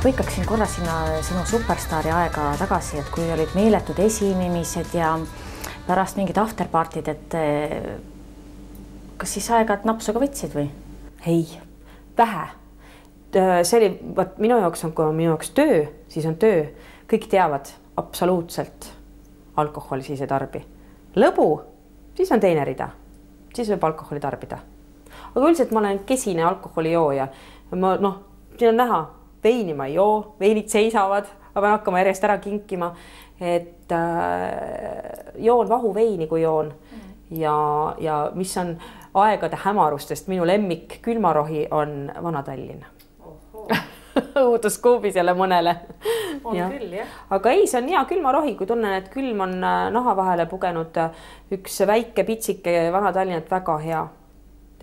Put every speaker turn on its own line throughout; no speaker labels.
põikaksin korra sinna sinu superstaari aega tagasi, et kui olid meeletud esinemised ja pärast mingid afterpartid, et kas siis aeg-ajalt napsu ka võtsid või?
Ei, vähe. See oli, minu jaoks on, kui on minu jaoks töö, siis on töö. Kõik teavad absoluutselt alkoholi siis ei tarbi. Lõbu, siis on teine rida. Siis võib alkoholi tarbida. Aga üldiselt ma olen kesine alkoholijooja. Siin on näha, veini ma ei joo, veinid seisavad, ma pean hakkama järjest ära kinkima, et joon vahuveini, kui joon. Ja mis on aegade hämarustest, minu lemmik külmarohi on Vana-Tallinn. Õuduskuubis jälle mõnele.
On küll, jah.
Aga ei, see on hea külmarohi, kui tunnen, et külm on naha vahele pugenud üks väike pitsike Vana-Tallinnat väga hea.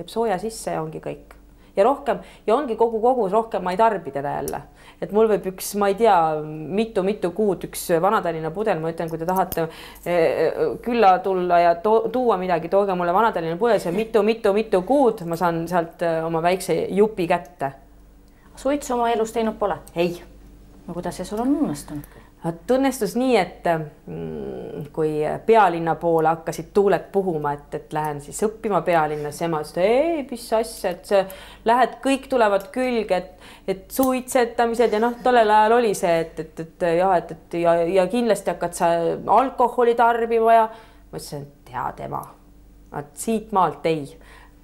Teeb sooja sisse ja ongi kõik. Ja rohkem, ja ongi kogus rohkem ma ei tarbi teda jälle. Et mul võib üks, ma ei tea, mitu kuud üks Vana-Tallinna pudel, ma ütlen, kui te tahate külla tulla ja tuua midagi, tooge mulle Vana-Tallinna pudel, see mitu kuud, ma saan sealt oma väikse jupi kätte.
Suitsu oma elus teinud pole?
Ei.
No kuidas see sul on õnnestunud?
Õnnestus nii, et kui pealinna poole hakkasid tuuled puhuma, et lähen siis õppima pealinnas, ema ütles, ei, mis asja, et see lähed, kõik tulevad külge, et suitsetamised ja tollel ajal oli see, ja kindlasti hakkad sa alkoholi tarbima ja ma ütlesin, tead ema, siit maalt ei,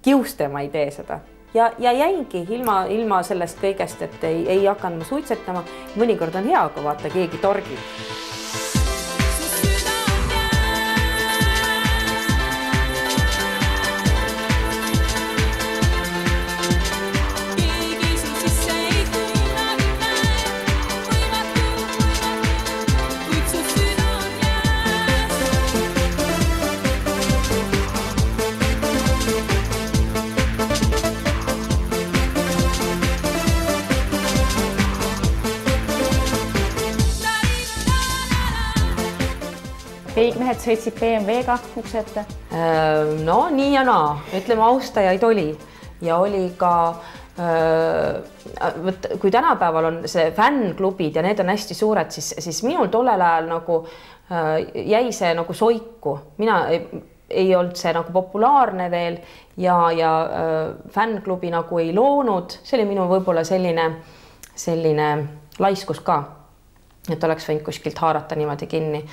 kiuste ma ei tee seda. Ja jäingi ilma sellest kõigest, et ei hakanud ma suitsetama. Mõnikord on hea, kui vaata keegi torgib.
Peigmehed sõitsid BMW-ga ukse ette?
No nii ja naa, ütleme austajaid oli ja oli ka, kui tänapäeval on see fännklubid ja need on hästi suured, siis minul tollel ajal nagu jäi see nagu soiku. Mina ei olnud see nagu populaarne veel ja fännklubi nagu ei loonud. See oli minu võib-olla selline laiskus ka, et oleks võinud kuskilt haarata niimoodi kinni.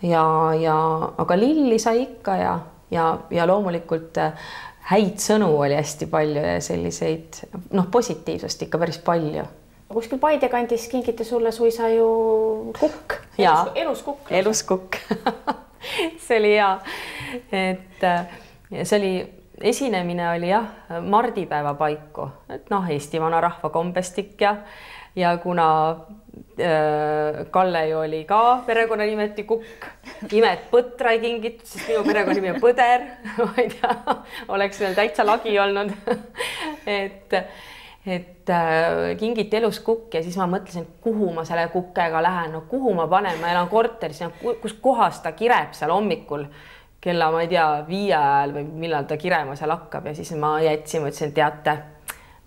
Aga lilli sai ikka ja loomulikult häid sõnu oli hästi palju ja selliseid positiivsust ikka päris palju.
Kuskil Paide kandis kingiti sulle suisa ju kukk. Eluskukk.
Eluskukk. See oli hea. Et see oli, esinemine oli mardipäeva paiku. Et Eesti vanarahva kombestik ja kuna Kalle ju oli ka perekonnanimeti Kukk, imet põtra ei kingitud, sest minu perekonnanimi on Põder, ma ei tea, oleks veel täitsa lagi olnud, et kingiti elus Kukk ja siis ma mõtlesin, kuhu ma selle Kukkega lähen, kuhu ma panen, ma elan korteris, kus kohas ta kireb seal hommikul, kella ma ei tea 5 ajal või millal ta kirema seal hakkab ja siis ma jätsin, ma ütlesin, teate,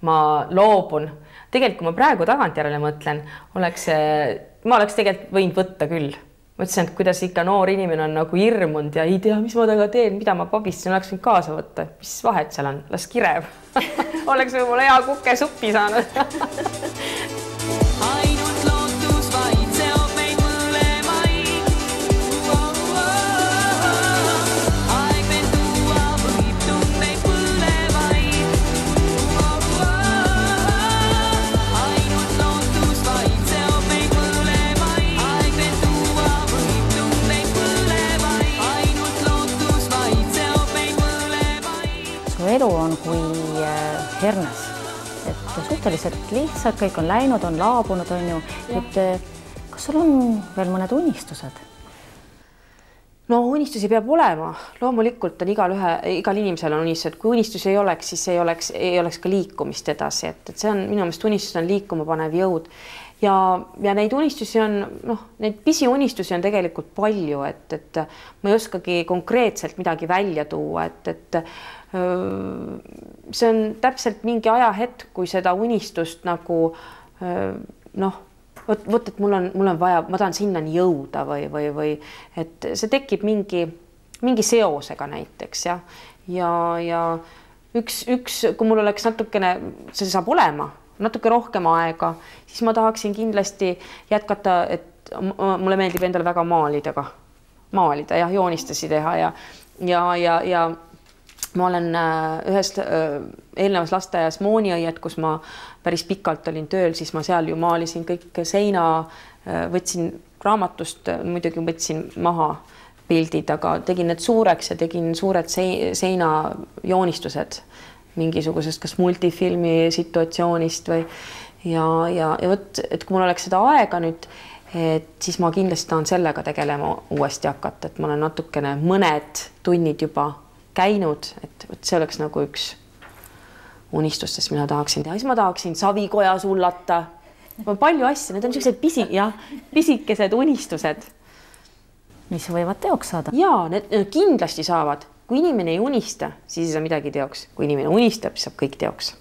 ma loobun. Tegelikult, kui ma praegu tagantjärele mõtlen, ma oleks tegelikult võinud võtta küll. Ma ütlesin, et kuidas ikka noor inimene on nagu hirmunud ja ei tea, mis ma taga teen, mida ma pabistan, oleks võinud kaasa võtta. Mis vahet seal on? Las kireb. Oleks võib-olla hea kuke suppi saanud.
Elu on kui hernes, et suhteliselt lihtsalt kõik on läinud, on laabunud, on ju. Et kas sul on veel mõned unistused?
No unistusi peab olema. Loomulikult on igal inimesel on unistused. Kui unistusi ei oleks, siis ei oleks ka liikumist edasi. Et see on minu meelest unistus on liikuma panev jõud. Ja neid unistusi on, neid pisiunistusi on tegelikult palju, et ma ei oskagi konkreetselt midagi välja tuua, et see on täpselt mingi ajahetk, kui seda unistust nagu vot, et mul on vaja, ma tahan sinnani jõuda või et see tekib mingi seosega näiteks ja üks, kui mul oleks natukene, see saab olema natuke rohkem aega, siis ma tahaksin kindlasti jätkata, et mulle meeldib endale väga maalida ja joonistusi teha ja ma olen ühes eelnevas lasteaias Mooniõied, kus ma päris pikalt olin tööl, siis ma seal ju maalisin kõik seina, võtsin raamatust, muidugi võtsin maha pildid, aga tegin need suureks ja tegin suured seinajoonistused mingisugusest kas multifilmi situatsioonist või ja vot, et kui mul oleks seda aega nüüd, et siis ma kindlasti tahan sellega tegelema uuesti hakata, et ma olen natukene mõned tunnid juba käinud, et see oleks nagu üks unistustest, mida tahaksin teha. Siis ma tahaksin savikojas hullata. Palju asju, need on sellised pisikesed unistused.
Mis võivad teoks saada?
Jaa, need kindlasti saavad. Kui inimene ei unista, siis ei saa midagi teoks. Kui inimene unistab, siis saab kõik teoks.